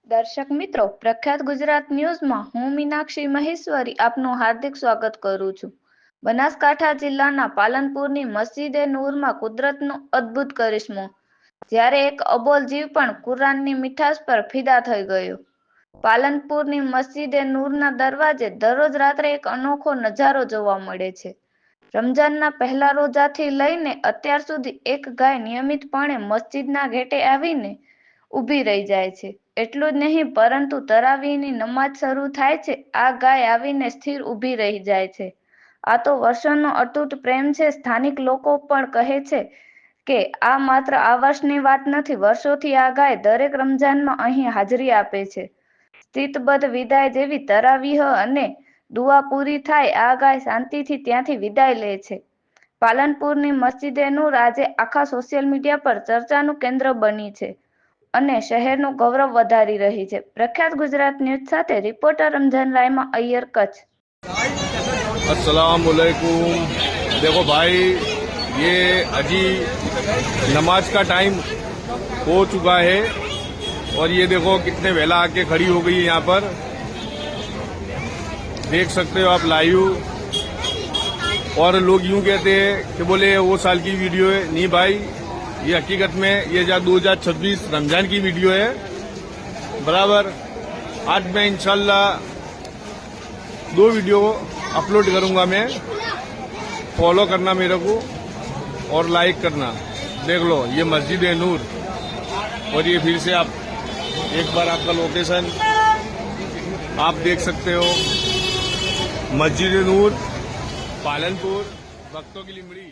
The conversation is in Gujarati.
દર્શક મિત્રો, પ્રખ્યાત ગુજરાત ન્યૂઝમાં હું મીનાક્ષી મહેશ્વરી આપનું હાર્દિક સ્વાગત કરું છું। બનાસકાંઠા જિલ્લાના પાલનપુરની મસ્જિદે નૂરમાં કુદરતનો અદ્ભુત કરિશ્મો, જ્યારે એક અબોલ જીવ પણ કુરાનની મીઠાશ પર ફિદા થઈ ગયો। પાલનપુરની મસ્જિદે નૂરના દરવાજે દરરોજ રાત્રે એક અનોખો નજારો જોવા મળે છે। રમજાનના પહેલા રોજાથી લઈને અત્યાર સુધી એક ગાય નિયમિતપણે મસ્જિદના ગેટે આવીને ઊભી રહી જાય છે। એટલું જ નહીં, પરંતુ તરાવીની નમાજ શરૂ થાય છે, આ ગાય આવીને સ્થિર ઊભી રહી જાય છે। આ તો વર્ષોનો અતૂટ પ્રેમ છે। સ્થાનિક લોકો પણ કહે છે કે આ માત્ર આ વર્ષની વાત નથી, વર્ષોથી આ ગાય દરેક રમજાનમાં અહીં હાજરી આપે છે। શિસ્તબદ્ધ વિદાય જેવી તરાવીહ અને દુઆ પૂરી થાય, આ ગાય શાંતિથી ત્યાંથી વિદાય લે છે। પાલનપુરની મસ્જિદે નૂર આજે આખા સોશિયલ મીડિયા પર ચર્ચાનું કેન્દ્ર બની છે અને શહેરનું ગૌરવ વધારી રહી છે। પ્રખ્યાત ગુજરાત ન્યૂઝ સાથે રિપોર્ટર રમજાન રાયમા અય્यर, कच्छ। अस्सलाम वालेकुम। देखो भाई, ये अजी नमाज का टाइम हो चुका है और ये देखो कितने वेला आके खड़ी हो गई है। यहाँ पर देख सकते हो आप लाइव। और लोग यूं कहते हैं कि बोले वो साल की वीडियो है। नहीं भाई, ये हकीकत में ये 2026 रमजान की वीडियो है। बराबर आज मैं इंशाल्लाह 2 वीडियो अपलोड करूंगा। मैं फॉलो करना मेरे को और लाइक करना। देख लो, ये मस्जिद है नूर। और ये फिर से आप एक बार आपका लोकेशन आप देख सकते हो। मस्जिद नूर, पालनपुर, भक्तों की लिमड़ी।